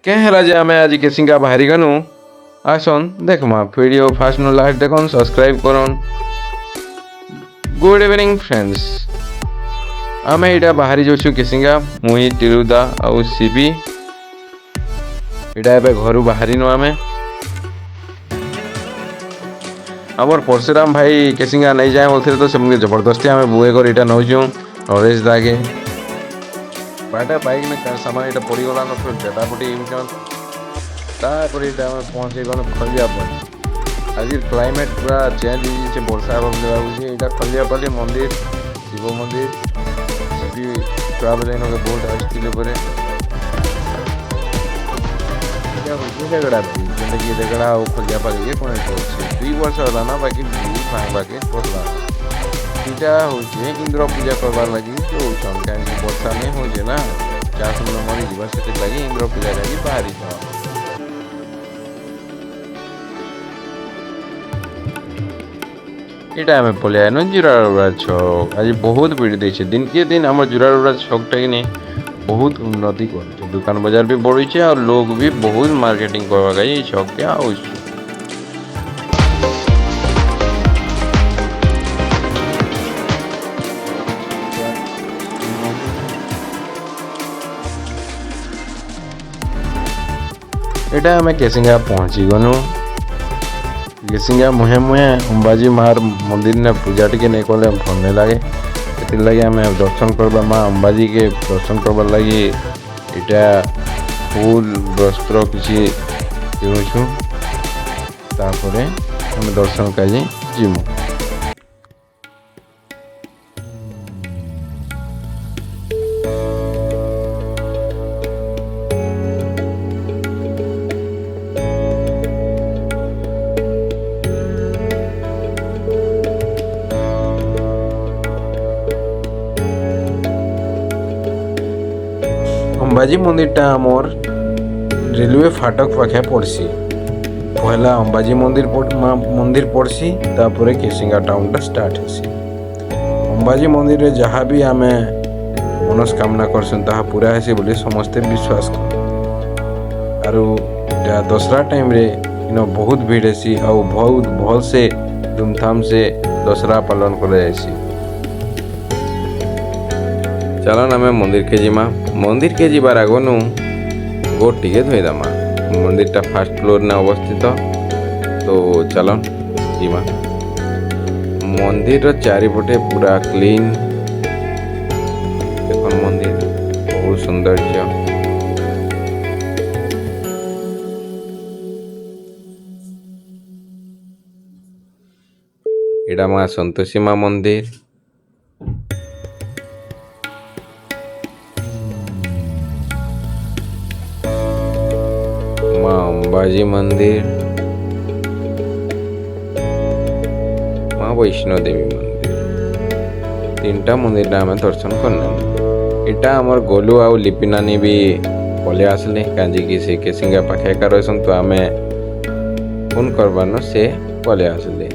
क्या है जे आमे आज केसिंगा बाहरी गनु आसन देखमा वीडियो फास्ट नो लास्ट देखन सब्सक्राइब करन। गुड इवनिंग फ्रेंड्स, आमे इटा बाहरी जोछु केसिंगा मुई टिरुदा आउ सीबी इटा एबे घरु बाहरी नो आमे हमर परशुराम भाई केसिंगा नहीं जाए बोलते तो सबके जबरदस्ती आमे बुए कर इटा नौजु नरेश दागे बाटा बाइक में सामान इटा पड़ी गला न फिर बेटा पटी इनका तापर इटा आमे पहुंचे गन खलिया पर आज क्लाइमेट पूरा चेंज हो जे वर्षा होबे लागुचे इटा खलिया पल्ली मंदिर शिव मंदिर सीबी ट्रैवल इन के बोट आस्तिले परे क्या हो जगड़ा जिंदगी जगड़ा हो खलिया पल्ली ये कोन छै 2 वर्ष होला ना बाकी बाकी पड़ला इटा होचे इंद्र पूजा करबार लगी जो छन काहे कि वर्षा नहीं हो जे ना चास मन मरी जीवा से लगी इंद्र पूजा लगी बाहरी छ इटा हमें पले न जुरारुरा छक आज बहुत भीड़ देछे दिन के दिन हमर जुरारुरा छक टाई ने बहुत उन्नति कर दुकान बाजार भी बढ़ी छे और लोग भी बहुत मार्केटिंग करवा गई छक के आउछ। एटा हमें केसिंगा पहुंची गनु केसिंगा मुहे मुहे अंबाजी मार मंदिर ने पूजा टिके नहीं कले भल नहीं लगे एतिर लगे हमें दर्शन करबा माँ अंबाजी के दर्शन करबार लगी इटा फूल वस्त्र किसी किणुछु तापरे हम दर्शन काजी जिमु। अंबाजी मंदिरटा आमर रेलवे फाटक पाखे पड़सी पहला अंबाजी मंदिर पड़सी तापरे केसिंगा टाउन टा स्टार्ट होसी। अंबाजी मंदिर रे जहाँ भी आमे मनस्कामना करसन ताहा पूरा हेसी बोली समस्ते विश्वास कर आरु दसरा टाइम रे इनो बहुत भीड़ हेसी और बहुत भल से धूमधाम से दसरा पालन करे जायसी। चलो ना मंदिर के जीमा मंदिर के जीवार आगनु गोट टिके धोईदमा मंदिर टा फर्स्ट फ्लोर ने अवस्थित तो चलो जीमा मंदिर चारिपटे पूरा क्लीन देखो मंदिर बहुत सौंदर्य एटा माँ संतोषी माँ मंदिर माँ अंबाजी मंदिर माँ वैष्णो देवी मंदिर तीनटा मंदिर आम दर्शन करना इटा आमर गोलू आउ लिपिनानी भी पले आसले काजी कि से केसिंगा पाखे का रहसन तो आमे फोन करबानो से पले आसले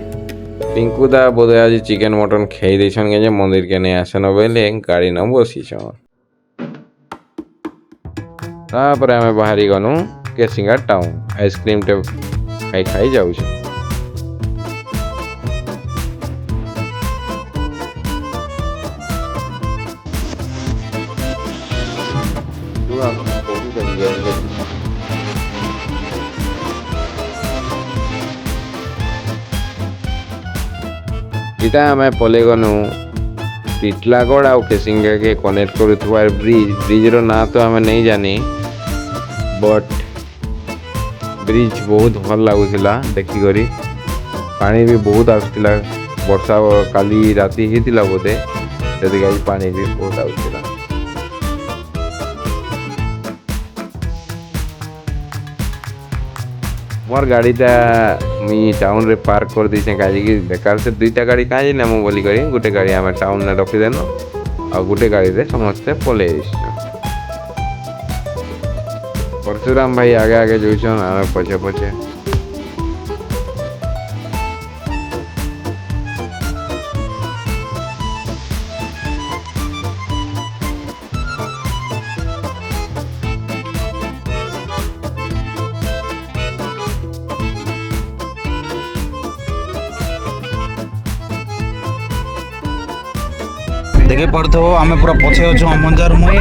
पिंकू दा बोधे आज चिकेन मटन खाई देछन के मंदिर के नहीं आसन बेले गाड़ी न बसी छन तापर आमे बाहरी गनु केसिंगा टाउन आइसक्रीम टे खाई खाई जाऊ छ। इटा आमे पले गनु टिटलागढ़ आउ केसिंगा के कनेक्ट करुथवार ब्रिज रो ना तो आमे नहीं जानी बट ब्रिज बहुत भल लगुला देखी करी पानी भी बहुत आसुला वर्षा काली राति होता बोधे से पानी भी बहुत आसुला। मोर गाड़ीटा मुई टाउन रे पार्क कर दी कहीं बेकार से दुईटा गाड़ी कहीं नेमु बोली करी गोटे गाड़ी आम टाउन में रखीदेनु आ गोटे गाड़ी रे समस्ते पले परशुराम भाई आगे आगे जोन आम पछे पछे देखे पड़ो आम पूरा पछे अच्छु अमंजार मुई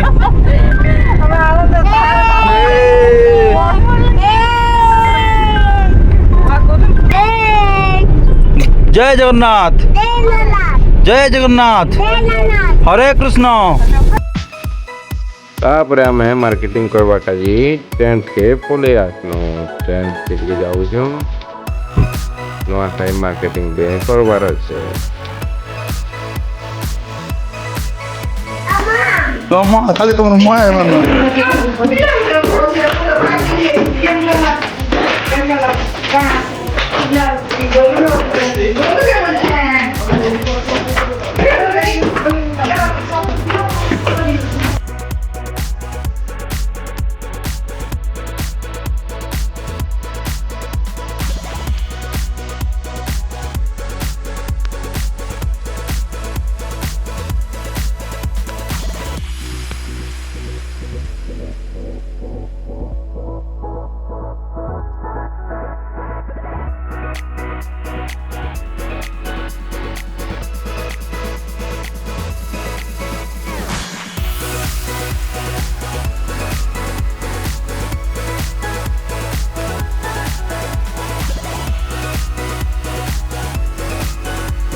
जय जगन्नाथ जय जगन्नाथ हरे कृष्ण। तापर आम मार्केटिंग करवा काजी टेंट के पोले आसनु टेंट के जाऊ नुआ टाइम मार्केटिंग बे करवार अच्छे खाली तुम माय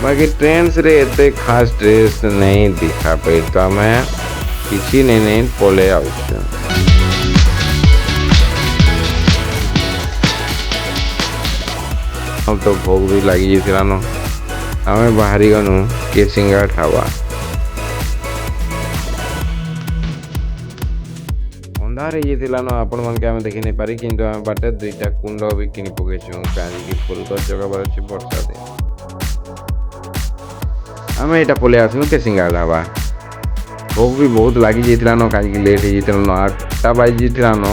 बाकी ट्रेंड्स रे एते खास ड्रेस नहीं दिखा पाई तो मैं किसी नहीं पोले आउछ हम तो भोग भी लगी जाइथिला न हमें बाहरी गनु केसिंगा ठावा अंधार हे जाइथिला न आपण मन के हम देखि नहीं पारी किंतु हम बाटे दुईटा कुंड भी किनि पकेछु काजी की फुल को जगह पर अछि वर्षा दे आम यहाँ पलि आसलु केसिंगा ढाबा भोग भी बहुत लगी जाइथिला न काजी लेट हो जाइथिला न 8टा बाजी जाइथिला न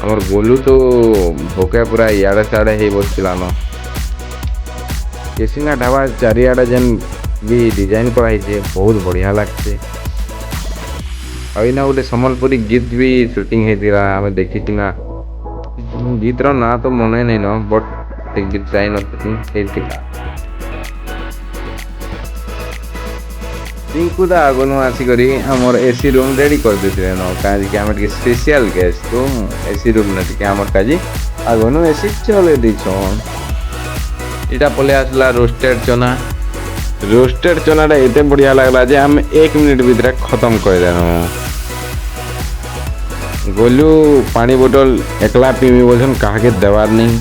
हमर गोलू तो भोके पूरा इयाड़े सियाड़े हो बसथिला न केसिंगा ढाबा चारियाडे जेन भी डिजाइन कराई बहुत बढ़िया लगते अना गोटे सम्बलपुरी गीत भी शूटिंग होता आम देखी गीतर ना तो मन नहीं न बट गीत जाई ना पिंकुदा आगनु आसिक आमर एसी रूम रेडी कर देते न कहीं आम स्पेशल गेस्ट तो एसी रूम ना आम काजी आगनु एसी चले दीछन इटा पले आसला रोस्टेड चना एते बढ़िया लगला जे हम 1 मिनट भीतर खत्म कर देनु गोलू पानी बोतल एकला पीमी बोलछन काहे देवार नहीं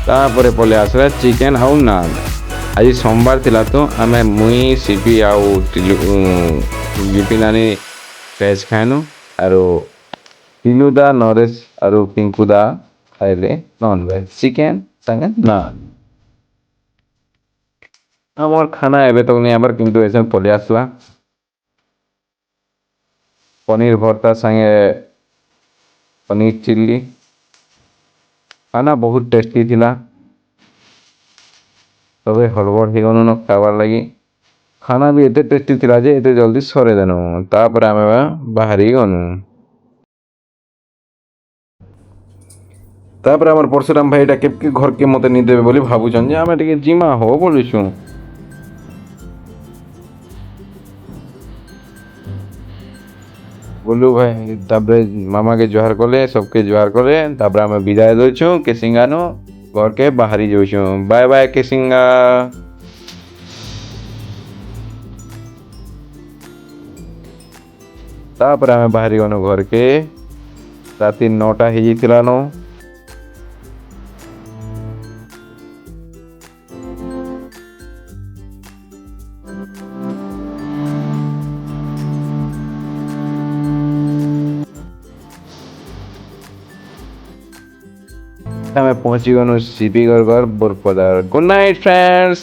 तापरे पले आसला चिकन आउ नान आज सोमवार थिला तो आमे मुई सीपी आउ विपिनानी वेज खानु आरो पिनुदा नरेश आरो पिंकुदा खाइले नॉन वेज चिकन संगे नान हमार खाना एबे तक नहीं आबार किंतु ऐसा पले आसला पनीर भरता संगे पनीर चिल्ली खाना बहुत टेस्टी थिला तबे हड़बड़ हो गनु न खाबार लगी खाना भी एते टेस्टी थिला जे एते जल्दी सरे देनु तापर आमे बाहरी गनु तापर हमर परशुराम भाई टा के घर के मते नहीं देबे बोली भाबुछन जे आमे टिके जिमा हो बोलिछु बोलू भाई तापरे मामा के जोहार कले सबके जोहार कले तापरे आमे विदाय दोछु केसिंगानो घर के बाहरी जोछु बाय बाय केसिंगा तापरे आमे बाहरी गनु घर के राति 9टा हे जितिला नो हमें पहुंची गनु सीपी घर बोरपदार गुड नाइट फ्रेंड्स।